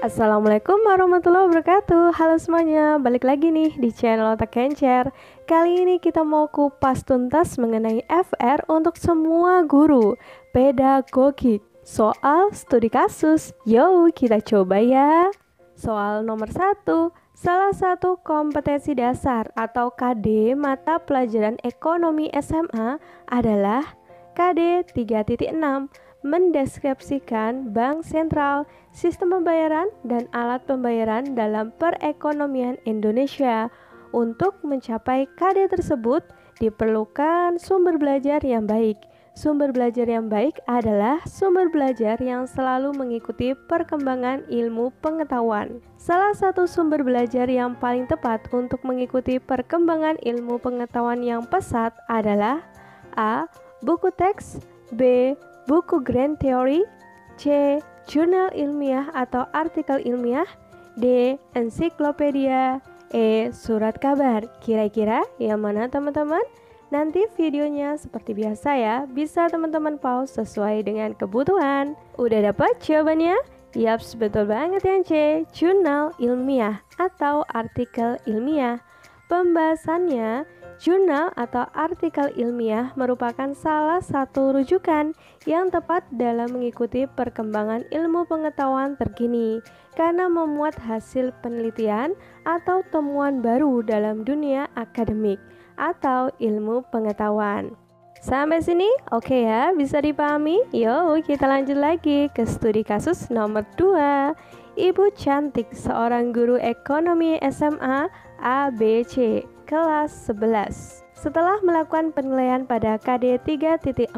Assalamualaikum warahmatullahi wabarakatuh. Halo semuanya, balik lagi nih di channel Otak Kencer. Kali ini kita mau kupas tuntas mengenai FR untuk semua guru pedagogik. Soal studi kasus, yuk kita coba ya. Soal nomor 1, salah satu kompetensi dasar atau KD mata pelajaran ekonomi SMA adalah KD 3.6, mendeskripsikan bank sentral, sistem pembayaran, dan alat pembayaran dalam perekonomian Indonesia. Untuk mencapai KD tersebut diperlukan sumber belajar yang baik. Sumber belajar yang baik adalah sumber belajar yang selalu mengikuti perkembangan ilmu pengetahuan. Salah satu sumber belajar yang paling tepat untuk mengikuti perkembangan ilmu pengetahuan yang pesat adalah A. Buku teks, B. Buku grand theory, C. Jurnal ilmiah atau artikel ilmiah, D. Ensiklopedia, E. Surat kabar. Kira-kira yang mana teman-teman? Nanti videonya seperti biasa ya, bisa teman-teman pause sesuai dengan kebutuhan. Udah dapat jawabannya? Yaps, betul banget yang C. Jurnal ilmiah atau artikel ilmiah. Pembahasannya, jurnal atau artikel ilmiah merupakan salah satu rujukan yang tepat dalam mengikuti perkembangan ilmu pengetahuan terkini karena memuat hasil penelitian atau temuan baru dalam dunia akademik atau ilmu pengetahuan. Sampai sini oke ya, bisa dipahami? Yuk kita lanjut lagi ke studi kasus nomor 2. Ibu cantik seorang guru ekonomi SMA ABC kelas 11. Setelah melakukan penilaian pada KD 3.4,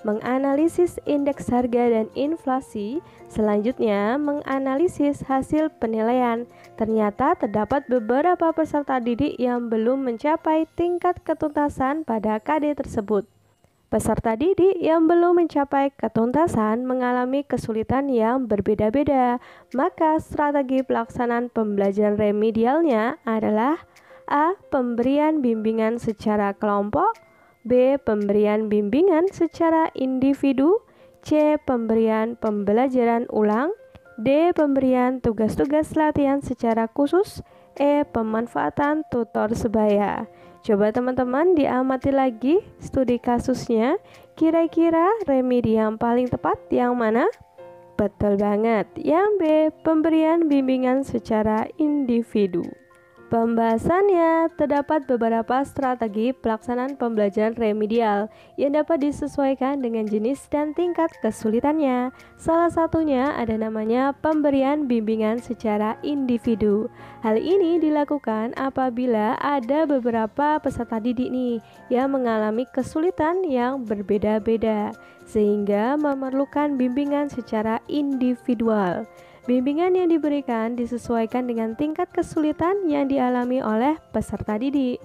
menganalisis indeks harga dan inflasi, selanjutnya menganalisis hasil penilaian. Ternyata terdapat beberapa peserta didik yang belum mencapai tingkat ketuntasan pada KD tersebut. Peserta didik yang belum mencapai ketuntasan mengalami kesulitan yang berbeda-beda, maka strategi pelaksanaan pembelajaran remedialnya adalah A. Pemberian bimbingan secara kelompok, B. Pemberian bimbingan secara individu, C. Pemberian pembelajaran ulang, D. Pemberian tugas-tugas latihan secara khusus, E. Pemanfaatan tutor sebaya. Coba teman-teman diamati lagi studi kasusnya, kira-kira remedi yang paling tepat yang mana? Betul banget, yang B. Pemberian bimbingan secara individu. Pembahasannya, terdapat beberapa strategi pelaksanaan pembelajaran remedial yang dapat disesuaikan dengan jenis dan tingkat kesulitannya. Salah satunya ada namanya pemberian bimbingan secara individu. Hal ini dilakukan apabila ada beberapa peserta didik nih yang mengalami kesulitan yang berbeda-beda, sehingga memerlukan bimbingan secara individual. Bimbingan yang diberikan disesuaikan dengan tingkat kesulitan yang dialami oleh peserta didik.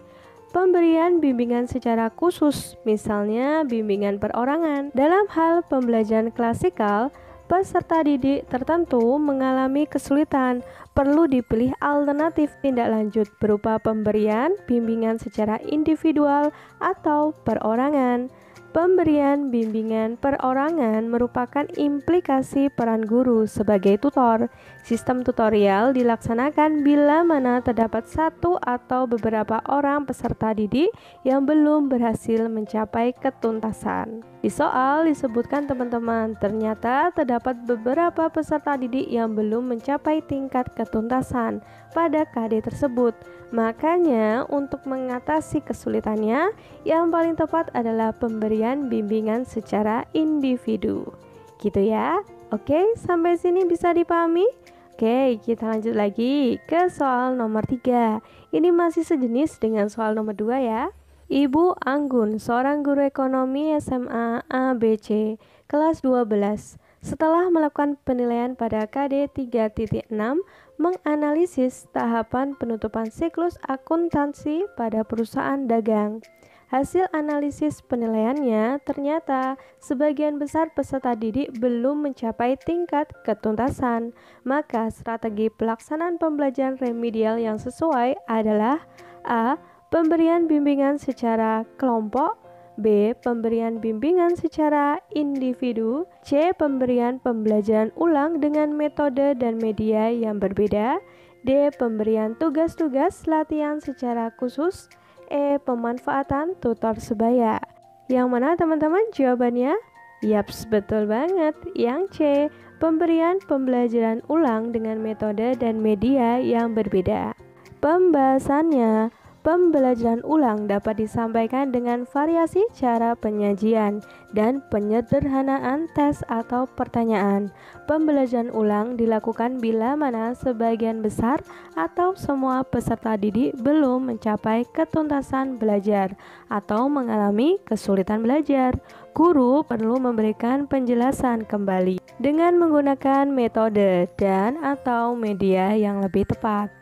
Pemberian bimbingan secara khusus, misalnya bimbingan perorangan. Dalam hal pembelajaran klasikal, peserta didik tertentu mengalami kesulitan, perlu dipilih alternatif tindak lanjut berupa pemberian bimbingan secara individual atau perorangan. Pemberian bimbingan perorangan merupakan implikasi peran guru sebagai tutor. Sistem tutorial dilaksanakan bila mana terdapat satu atau beberapa orang peserta didik yang belum berhasil mencapai ketuntasan. Di soal disebutkan teman-teman, ternyata terdapat beberapa peserta didik yang belum mencapai tingkat ketuntasan pada KD tersebut. Makanya untuk mengatasi kesulitannya, yang paling tepat adalah pemberian bimbingan secara individu. Gitu ya. Oke, sampai sini bisa dipahami? Oke, kita lanjut lagi ke soal nomor 3. Ini masih sejenis dengan soal nomor 2 ya. Ibu Anggun, seorang guru ekonomi SMA ABC kelas 12. Setelah melakukan penilaian pada KD 3.6, menganalisis tahapan penutupan siklus akuntansi pada perusahaan dagang. Hasil analisis penilaiannya ternyata sebagian besar peserta didik belum mencapai tingkat ketuntasan. Maka strategi pelaksanaan pembelajaran remedial yang sesuai adalah A. pemberian bimbingan secara kelompok, B. Pemberian bimbingan secara individu, C. Pemberian pembelajaran ulang dengan metode dan media yang berbeda, D. Pemberian tugas-tugas latihan secara khusus, E. Pemanfaatan tutor sebaya. Yang mana teman-teman jawabannya? Yaps, betul banget. Yang C. Pemberian pembelajaran ulang dengan metode dan media yang berbeda. Pembahasannya, pembelajaran ulang dapat disampaikan dengan variasi cara penyajian dan penyederhanaan tes atau pertanyaan. Pembelajaran ulang dilakukan bila mana sebagian besar atau semua peserta didik belum mencapai ketuntasan belajar atau mengalami kesulitan belajar. Guru perlu memberikan penjelasan kembali dengan menggunakan metode dan atau media yang lebih tepat.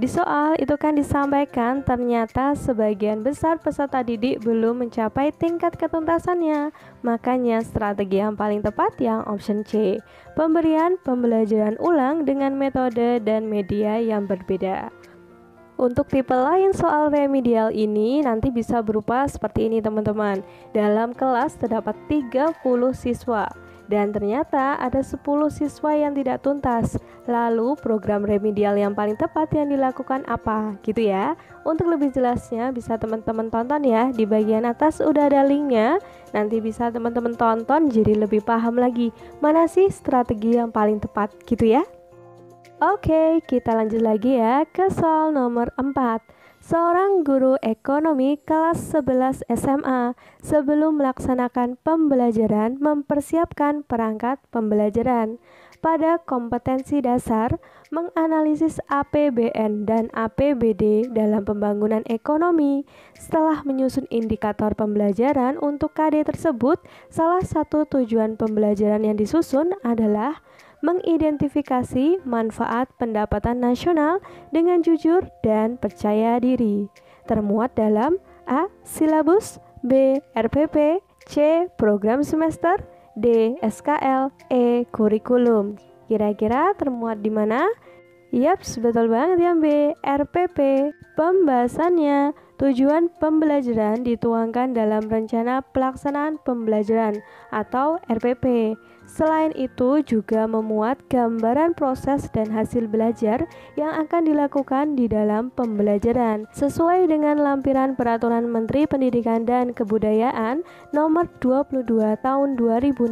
Di soal itu kan disampaikan ternyata sebagian besar peserta didik belum mencapai tingkat ketuntasannya. Makanya strategi yang paling tepat yang option C, pemberian pembelajaran ulang dengan metode dan media yang berbeda. Untuk tipe lain soal remedial ini nanti bisa berupa seperti ini teman-teman. Dalam kelas terdapat 30 siswa. Dan ternyata ada 10 siswa yang tidak tuntas. Lalu program remedial yang paling tepat yang dilakukan apa? Gitu ya. Untuk lebih jelasnya bisa teman-teman tonton ya. Di bagian atas udah ada linknya. Nanti bisa teman-teman tonton jadi lebih paham lagi mana sih strategi yang paling tepat gitu ya. Oke, kita lanjut lagi ya ke soal nomor 4. Seorang guru ekonomi kelas 11 SMA sebelum melaksanakan pembelajaran mempersiapkan perangkat pembelajaran. Pada kompetensi dasar, menganalisis APBN dan APBD dalam pembangunan ekonomi. Setelah menyusun indikator pembelajaran untuk KD tersebut, salah satu tujuan pembelajaran yang disusun adalah mengidentifikasi manfaat pendapatan nasional dengan jujur dan percaya diri. Termuat dalam A. Silabus, B. RPP, C. Program semester, D. SKL, E. Kurikulum. Kira-kira termuat di mana? Yaps, betul banget yang B. RPP. Pembahasannya, tujuan pembelajaran dituangkan dalam rencana pelaksanaan pembelajaran atau RPP. Selain itu juga memuat gambaran proses dan hasil belajar yang akan dilakukan di dalam pembelajaran sesuai dengan lampiran Peraturan Menteri Pendidikan dan Kebudayaan Nomor 22 Tahun 2016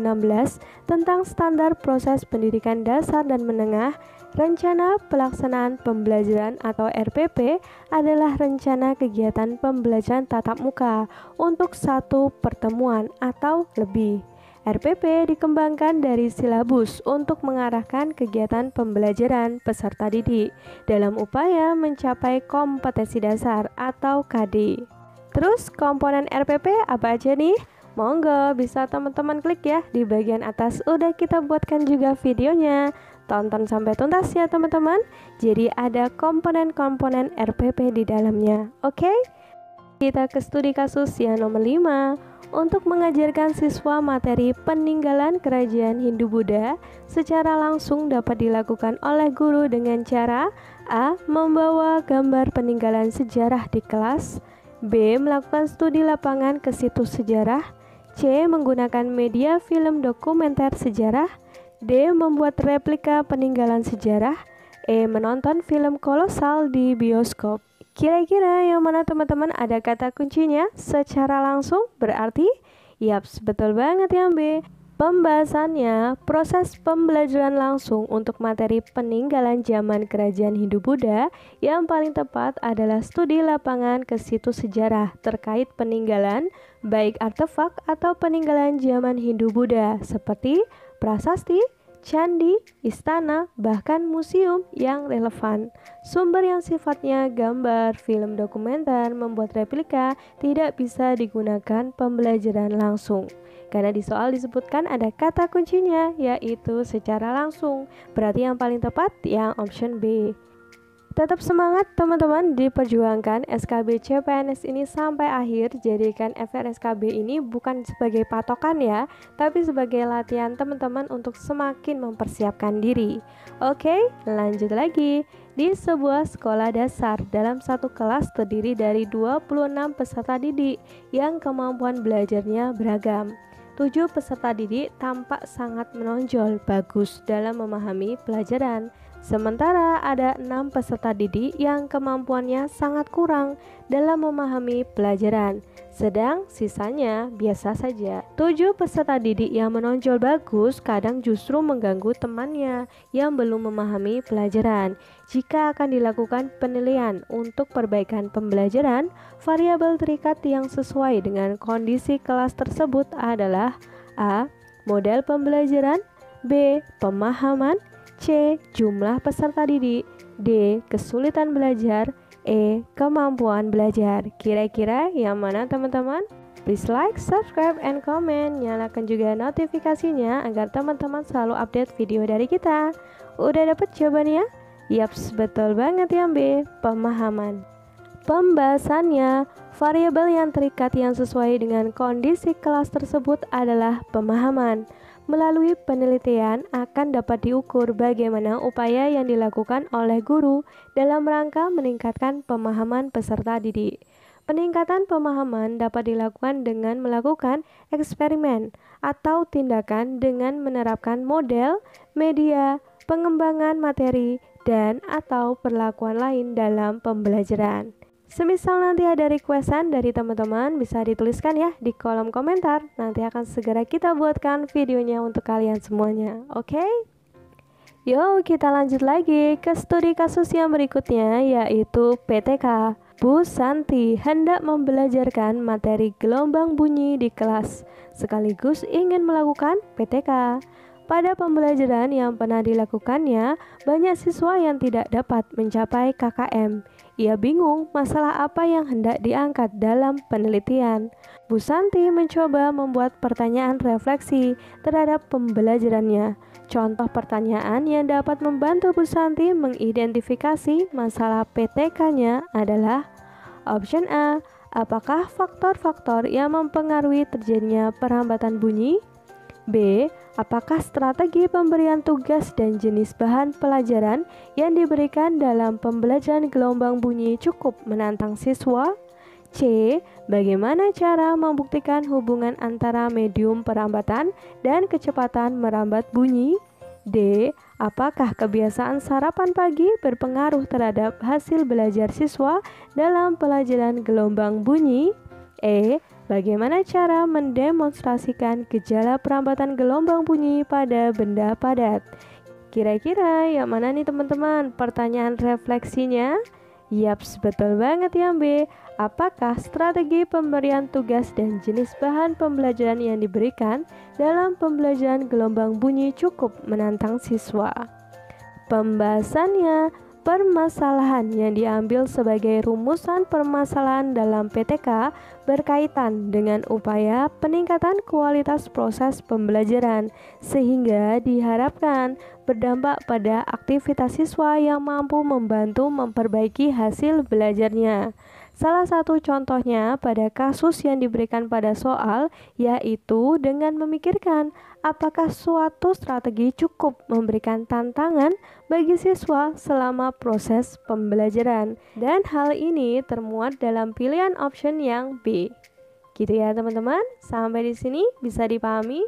tentang Standar Proses Pendidikan Dasar dan Menengah. Rencana pelaksanaan pembelajaran atau RPP adalah rencana kegiatan pembelajaran tatap muka untuk satu pertemuan atau lebih. RPP dikembangkan dari silabus untuk mengarahkan kegiatan pembelajaran peserta didik dalam upaya mencapai kompetensi dasar atau KD. Terus komponen RPP apa aja nih? Monggo bisa teman-teman klik ya di bagian atas, udah kita buatkan juga videonya. Tonton sampai tuntas ya teman-teman. Jadi ada komponen-komponen RPP di dalamnya. Oke? Kita ke studi kasus yang nomor 5. Untuk mengajarkan siswa materi peninggalan kerajaan Hindu-Buddha secara langsung dapat dilakukan oleh guru dengan cara A. Membawa gambar peninggalan sejarah di kelas, B. Melakukan studi lapangan ke situs sejarah, C. Menggunakan media film dokumenter sejarah, D. Membuat replika peninggalan sejarah, E. Menonton film kolosal di bioskop. Kira-kira yang mana teman-teman ada kata kuncinya secara langsung? Berarti, yaps, betul banget yang B. Pembahasannya, proses pembelajaran langsung untuk materi peninggalan zaman kerajaan Hindu-Buddha yang paling tepat adalah studi lapangan ke situs sejarah terkait peninggalan, baik artefak atau peninggalan zaman Hindu-Buddha seperti prasasti, candi, istana, bahkan museum yang relevan. Sumber yang sifatnya gambar, film dokumenter, membuat replika tidak bisa digunakan pembelajaran langsung. Karena di soal disebutkan ada kata kuncinya, yaitu secara langsung. Berarti yang paling tepat yang option B. Tetap semangat teman-teman, diperjuangkan SKB CPNS ini sampai akhir. Jadikan FRSKB ini bukan sebagai patokan ya, tapi sebagai latihan teman-teman untuk semakin mempersiapkan diri. Oke, lanjut lagi. di sebuah sekolah dasar. Dalam satu kelas terdiri dari 26 peserta didik yang kemampuan belajarnya beragam. 7 peserta didik tampak sangat menonjol bagus dalam memahami pelajaran. Sementara ada 6 peserta didik yang kemampuannya sangat kurang dalam memahami pelajaran, sedang sisanya biasa saja. 7 peserta didik yang menonjol bagus kadang justru mengganggu temannya yang belum memahami pelajaran. Jika akan dilakukan penilaian untuk perbaikan pembelajaran, variabel terikat yang sesuai dengan kondisi kelas tersebut adalah A. Model pembelajaran, B. Pemahaman, C. Jumlah peserta didik, D. Kesulitan belajar, E. Kemampuan belajar. Kira-kira yang mana teman-teman? Please like, subscribe, and comment. Nyalakan juga notifikasinya agar teman-teman selalu update video dari kita. Udah dapet jawabannya? Yaps, betul banget ya B. Pemahaman. Pembahasannya, variabel yang terikat yang sesuai dengan kondisi kelas tersebut adalah pemahaman. Melalui penelitian akan dapat diukur bagaimana upaya yang dilakukan oleh guru dalam rangka meningkatkan pemahaman peserta didik. Peningkatan pemahaman dapat dilakukan dengan melakukan eksperimen atau tindakan dengan menerapkan model, media, pengembangan materi, dan atau perlakuan lain dalam pembelajaran. Semisal nanti ada requestan dari teman-teman, bisa dituliskan ya di kolom komentar. Nanti akan segera kita buatkan videonya untuk kalian semuanya, oke? Yuk kita lanjut lagi ke studi kasus yang berikutnya, yaitu PTK. Bu Santi hendak membelajarkan materi gelombang bunyi di kelas, sekaligus ingin melakukan PTK. Pada pembelajaran yang pernah dilakukannya, banyak siswa yang tidak dapat mencapai KKM. Ia bingung masalah apa yang hendak diangkat dalam penelitian. Bu Santi mencoba membuat pertanyaan refleksi terhadap pembelajarannya. Contoh pertanyaan yang dapat membantu Bu Santi mengidentifikasi masalah PTK-nya adalah option A. Apakah faktor-faktor yang mempengaruhi terjadinya perhambatan bunyi? B. Apakah strategi pemberian tugas dan jenis bahan pelajaran yang diberikan dalam pembelajaran gelombang bunyi cukup menantang siswa? C. Bagaimana cara membuktikan hubungan antara medium perambatan dan kecepatan merambat bunyi? D. Apakah kebiasaan sarapan pagi berpengaruh terhadap hasil belajar siswa dalam pelajaran gelombang bunyi? E. Bagaimana cara mendemonstrasikan gejala perambatan gelombang bunyi pada benda padat? Kira-kira yang mana nih teman-teman pertanyaan refleksinya? Yaps, betul banget ya B. Apakah strategi pemberian tugas dan jenis bahan pembelajaran yang diberikan dalam pembelajaran gelombang bunyi cukup menantang siswa? Pembahasannya, permasalahan yang diambil sebagai rumusan permasalahan dalam PTK berkaitan dengan upaya peningkatan kualitas proses pembelajaran, sehingga diharapkan berdampak pada aktivitas siswa yang mampu membantu memperbaiki hasil belajarnya. Salah satu contohnya pada kasus yang diberikan pada soal, yaitu dengan memikirkan apakah suatu strategi cukup memberikan tantangan bagi siswa selama proses pembelajaran. Dan hal ini termuat dalam pilihan option yang B. Gitu ya teman-teman, sampai di sini bisa dipahami?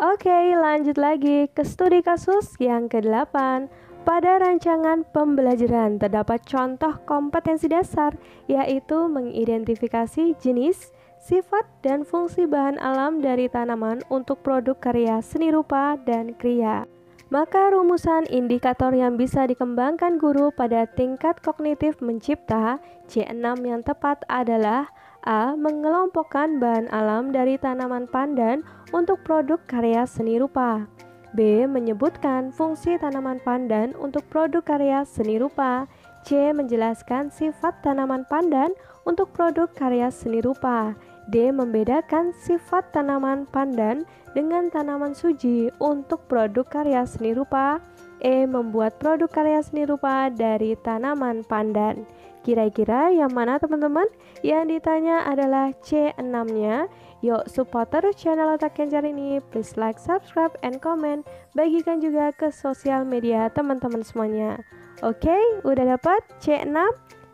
Oke, lanjut lagi ke studi kasus yang ke-8. Pada rancangan pembelajaran terdapat contoh kompetensi dasar, yaitu mengidentifikasi jenis, sifat, dan fungsi bahan alam dari tanaman untuk produk karya seni rupa dan kriya. Maka rumusan indikator yang bisa dikembangkan guru pada tingkat kognitif mencipta C6 yang tepat adalah A. Mengelompokkan bahan alam dari tanaman pandan untuk produk karya seni rupa. B. Menyebutkan fungsi tanaman pandan untuk produk karya seni rupa. C. Menjelaskan sifat tanaman pandan untuk produk karya seni rupa. D. Membedakan sifat tanaman pandan dengan tanaman suji untuk produk karya seni rupa. E. Membuat produk karya seni rupa dari tanaman pandan. Kira-kira yang mana teman-teman? Yang ditanya adalah C6-nya. Yuk support terus channel Otak Kencar ini. Please like, subscribe, and comment. Bagikan juga ke sosial media teman-teman semuanya. Oke, udah dapat C6?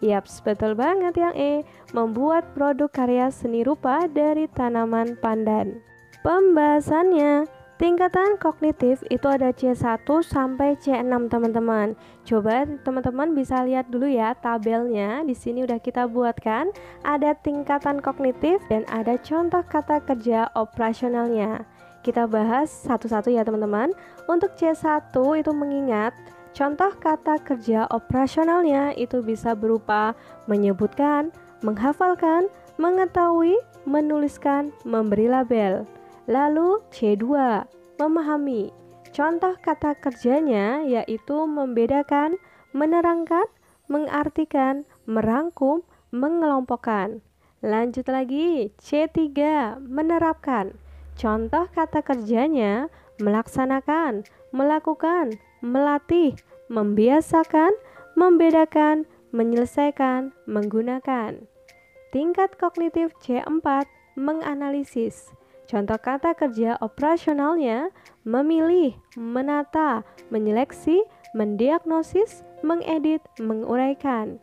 Yaps, betul banget yang E, membuat produk karya seni rupa dari tanaman pandan. Pembahasannya, tingkatan kognitif itu ada C1 sampai C6 teman-teman. Coba teman-teman bisa lihat dulu ya tabelnya. Di sini udah kita buatkan. Ada tingkatan kognitif dan ada contoh kata kerja operasionalnya. Kita bahas satu-satu ya teman-teman. Untuk C1 itu mengingat contoh kata kerja operasionalnya itu bisa berupa menyebutkan, menghafalkan, mengetahui, menuliskan, memberi label. Lalu C2, memahami. Contoh kata kerjanya yaitu membedakan, menerangkan, mengartikan, merangkum, mengelompokkan. Lanjut lagi, C3, menerapkan. Contoh kata kerjanya melaksanakan, melakukan, melatih, membiasakan, membedakan, menyelesaikan, menggunakan. Tingkat kognitif C4, menganalisis. Contoh kata kerja operasionalnya memilih, menata, menyeleksi, mendiagnosis, mengedit, menguraikan.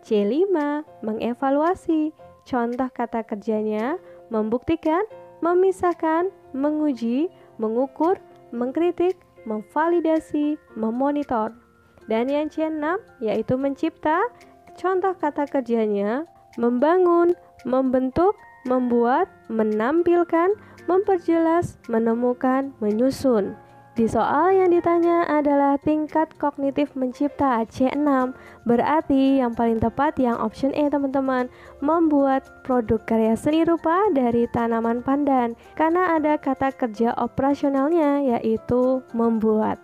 C5, mengevaluasi. Contoh kata kerjanya membuktikan, memisahkan, menguji, mengukur, mengkritik, memvalidasi, memonitor. Dan yang C6 yaitu mencipta. Contoh kata kerjanya membangun, membentuk, membuat, menampilkan, memperjelas, menemukan, menyusun. Di soal yang ditanya adalah tingkat kognitif mencipta C6, berarti yang paling tepat yang option E teman-teman, membuat produk karya seni rupa dari tanaman pandan, karena ada kata kerja operasionalnya yaitu membuat.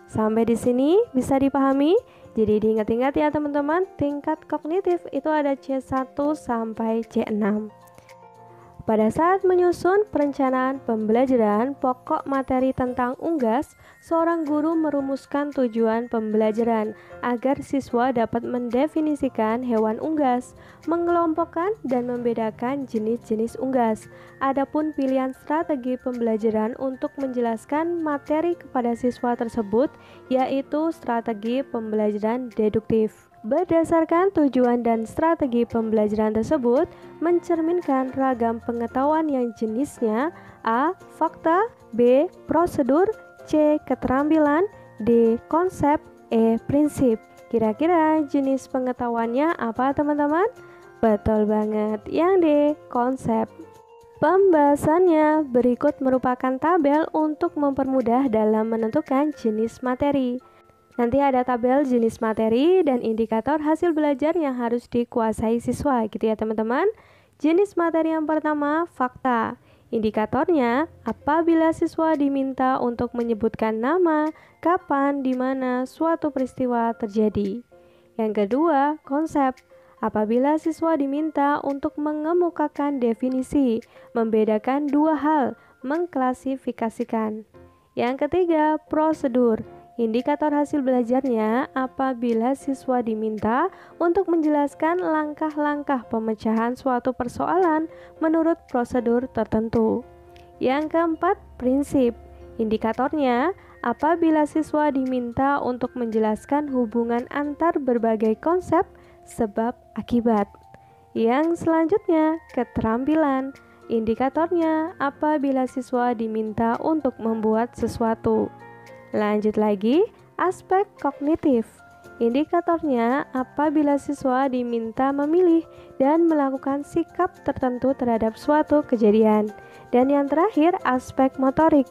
Sampai di sini bisa dipahami? Jadi diingat-ingat ya teman-teman, tingkat kognitif itu ada C1 sampai C6. Pada saat menyusun perencanaan pembelajaran pokok materi tentang unggas, seorang guru merumuskan tujuan pembelajaran agar siswa dapat mendefinisikan hewan unggas, mengelompokkan dan membedakan jenis-jenis unggas. Adapun pilihan strategi pembelajaran untuk menjelaskan materi kepada siswa tersebut yaitu strategi pembelajaran deduktif. Berdasarkan tujuan dan strategi pembelajaran tersebut mencerminkan ragam pengetahuan yang jenisnya A. Fakta, B. Prosedur, C. Keterampilan, D. Konsep, E. Prinsip. Kira-kira jenis pengetahuannya apa teman-teman? Betul banget, yang D. Konsep. Pembahasannya berikut merupakan tabel untuk mempermudah dalam menentukan jenis materi. Nanti ada tabel jenis materi dan indikator hasil belajar yang harus dikuasai siswa gitu ya teman-teman. Jenis materi yang pertama, fakta. Indikatornya, apabila siswa diminta untuk menyebutkan nama, kapan, di mana suatu peristiwa terjadi. Yang kedua, konsep. Apabila siswa diminta untuk mengemukakan definisi, membedakan dua hal, mengklasifikasikan. Yang ketiga, prosedur. Indikator hasil belajarnya apabila siswa diminta untuk menjelaskan langkah-langkah pemecahan suatu persoalan menurut prosedur tertentu. Yang keempat, prinsip. Indikatornya apabila siswa diminta untuk menjelaskan hubungan antar berbagai konsep sebab akibat. Yang selanjutnya, keterampilan. Indikatornya apabila siswa diminta untuk membuat sesuatu. Lanjut lagi, aspek kognitif. Indikatornya apabila siswa diminta memilih dan melakukan sikap tertentu terhadap suatu kejadian. Dan yang terakhir, aspek motorik.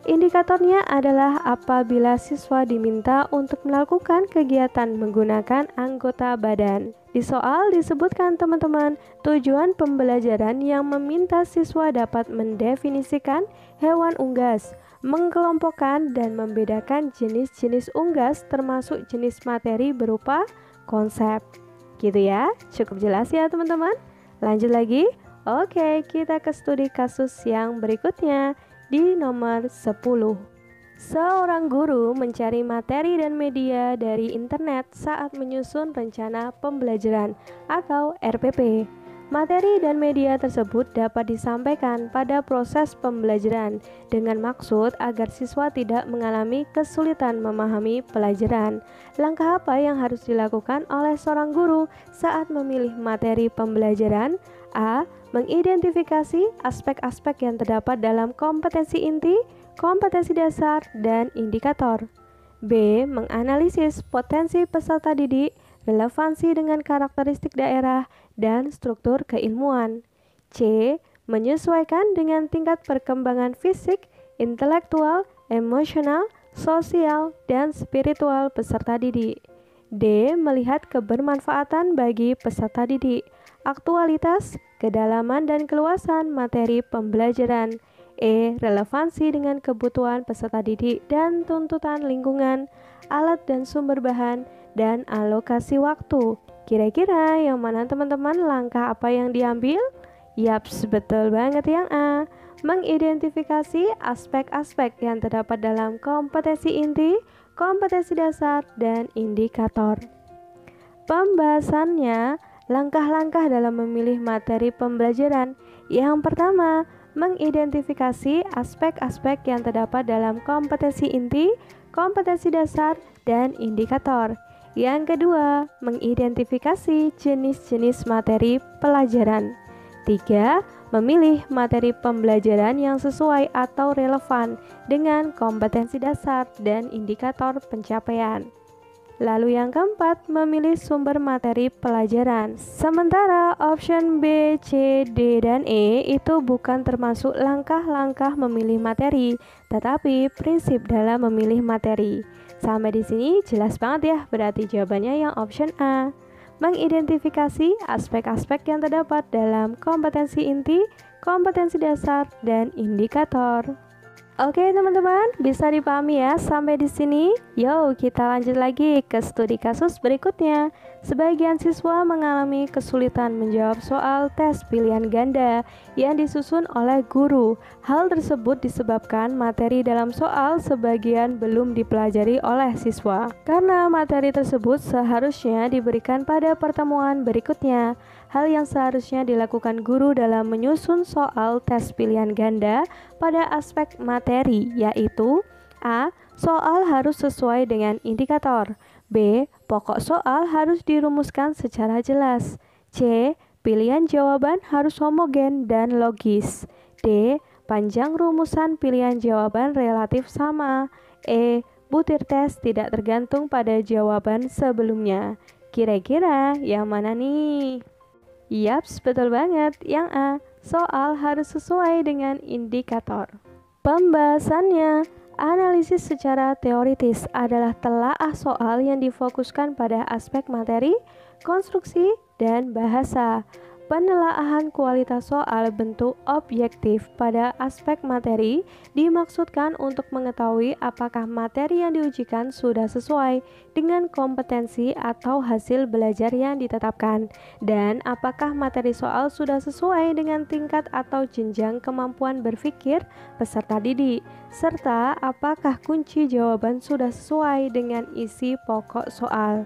Indikatornya adalah apabila siswa diminta untuk melakukan kegiatan menggunakan anggota badan. Di soal disebutkan teman-teman, tujuan pembelajaran yang meminta siswa dapat mendefinisikan hewan unggas, mengelompokkan dan membedakan jenis-jenis unggas termasuk jenis materi berupa konsep. Gitu ya, cukup jelas ya teman-teman? Lanjut lagi. Oke, kita ke studi kasus yang berikutnya di nomor 10. Seorang guru mencari materi dan media dari internet saat menyusun rencana pembelajaran atau RPP. Materi dan media tersebut dapat disampaikan pada proses pembelajaran dengan maksud agar siswa tidak mengalami kesulitan memahami pelajaran. Langkah apa yang harus dilakukan oleh seorang guru saat memilih materi pembelajaran? A. Mengidentifikasi aspek-aspek yang terdapat dalam kompetensi inti, kompetensi dasar, dan indikator. B. Menganalisis potensi peserta didik, relevansi dengan karakteristik daerah, dan struktur keilmuan. C. Menyesuaikan dengan tingkat perkembangan fisik, intelektual, emosional, sosial, dan spiritual peserta didik. D. Melihat kebermanfaatan bagi peserta didik, aktualitas, kedalaman dan keluasan materi pembelajaran. E. Relevansi dengan kebutuhan peserta didik dan tuntutan lingkungan, alat dan sumber bahan, dan alokasi waktu. Kira-kira yang mana teman-teman, langkah apa yang diambil? Yaps, betul banget yang A. Mengidentifikasi aspek-aspek yang terdapat dalam kompetensi inti, kompetensi dasar, dan indikator. Pembahasannya, langkah-langkah dalam memilih materi pembelajaran. Yang pertama, mengidentifikasi aspek-aspek yang terdapat dalam kompetensi inti, kompetensi dasar, dan indikator. Yang kedua, mengidentifikasi jenis-jenis materi pelajaran. 3. Memilih materi pembelajaran yang sesuai atau relevan dengan kompetensi dasar dan indikator pencapaian. Lalu yang keempat, memilih sumber materi pelajaran. Sementara option B, C, D, dan E itu bukan termasuk langkah-langkah memilih materi, tetapi prinsip dalam memilih materi. Sampai di sini jelas banget ya, berarti jawabannya yang option A. Mengidentifikasi aspek-aspek yang terdapat dalam kompetensi inti, kompetensi dasar, dan indikator. Oke teman-teman, bisa dipahami ya sampai di sini? Yuk kita lanjut lagi ke studi kasus berikutnya. Sebagian siswa mengalami kesulitan menjawab soal tes pilihan ganda yang disusun oleh guru. Hal tersebut disebabkan materi dalam soal sebagian belum dipelajari oleh siswa. Karena materi tersebut seharusnya diberikan pada pertemuan berikutnya. Hal yang seharusnya dilakukan guru dalam menyusun soal tes pilihan ganda pada aspek materi, yaitu A. Soal harus sesuai dengan indikator. B. Pokok soal harus dirumuskan secara jelas. C. Pilihan jawaban harus homogen dan logis. D. Panjang rumusan pilihan jawaban relatif sama. E. Butir tes tidak tergantung pada jawaban sebelumnya. Kira-kira yang mana nih? Yaps, betul banget. Yang A. Soal harus sesuai dengan indikator. Pembahasannya, analisis secara teoritis adalah telaah soal yang difokuskan pada aspek materi, konstruksi, dan bahasa. Penelaahan kualitas soal bentuk objektif pada aspek materi dimaksudkan untuk mengetahui apakah materi yang diujikan sudah sesuai dengan kompetensi atau hasil belajar yang ditetapkan, dan apakah materi soal sudah sesuai dengan tingkat atau jenjang kemampuan berpikir peserta didik, serta apakah kunci jawaban sudah sesuai dengan isi pokok soal.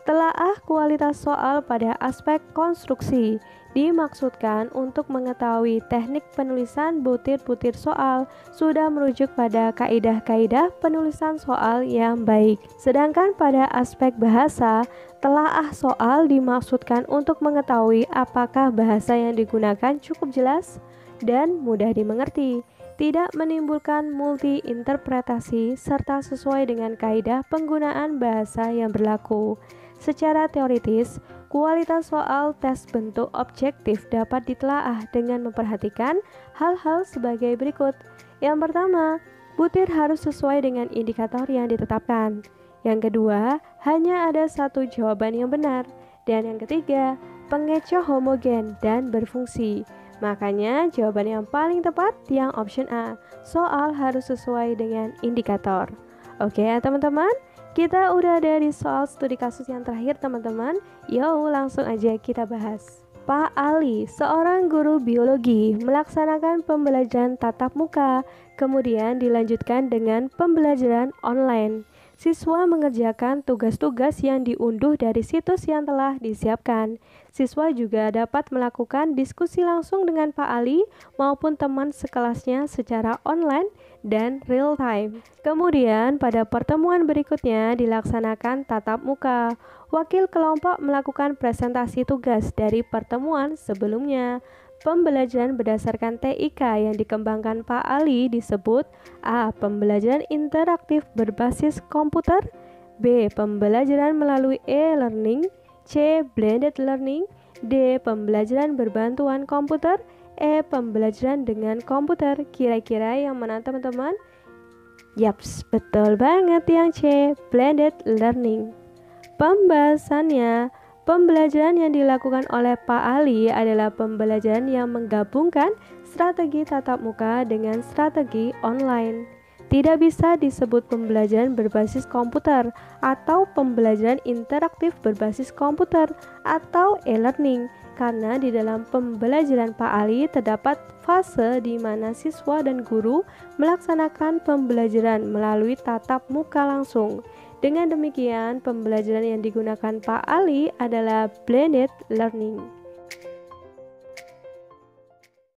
Telaah kualitas soal pada aspek konstruksi dimaksudkan untuk mengetahui teknik penulisan butir-butir soal sudah merujuk pada kaidah-kaidah penulisan soal yang baik. Sedangkan pada aspek bahasa, telaah soal dimaksudkan untuk mengetahui apakah bahasa yang digunakan cukup jelas dan mudah dimengerti, tidak menimbulkan multi-interpretasi, serta sesuai dengan kaidah penggunaan bahasa yang berlaku. Secara teoritis, kualitas soal tes bentuk objektif dapat ditelaah dengan memperhatikan hal-hal sebagai berikut. Yang pertama, butir harus sesuai dengan indikator yang ditetapkan. Yang kedua, hanya ada satu jawaban yang benar. Dan yang ketiga, pengecoh homogen dan berfungsi. Makanya jawaban yang paling tepat yang option A, soal harus sesuai dengan indikator. Oke ya teman-teman, kita udah ada di soal studi kasus yang terakhir teman-teman. Yuk langsung aja kita bahas. Pak Ali, seorang guru biologi, melaksanakan pembelajaran tatap muka, kemudian dilanjutkan dengan pembelajaran online. Siswa mengerjakan tugas-tugas yang diunduh dari situs yang telah disiapkan. Siswa juga dapat melakukan diskusi langsung dengan Pak Ali maupun teman sekelasnya secara online dan real time. Kemudian pada pertemuan berikutnya dilaksanakan tatap muka. Wakil kelompok melakukan presentasi tugas dari pertemuan sebelumnya. Pembelajaran berdasarkan TIK yang dikembangkan Pak Ali disebut A. Pembelajaran interaktif berbasis komputer, B. Pembelajaran melalui e-learning, C. Blended learning, D. Pembelajaran berbantuan komputer, E. Pembelajaran dengan komputer. Kira-kira yang mana teman-teman? Yaps, betul banget yang C. Blended learning. Pembahasannya, pembelajaran yang dilakukan oleh Pak Ali adalah pembelajaran yang menggabungkan strategi tatap muka dengan strategi online. Tidak bisa disebut pembelajaran berbasis komputer atau pembelajaran interaktif berbasis komputer atau e-learning karena di dalam pembelajaran Pak Ali terdapat fase di mana siswa dan guru melaksanakan pembelajaran melalui tatap muka langsung. Dengan demikian, pembelajaran yang digunakan Pak Ali adalah blended learning.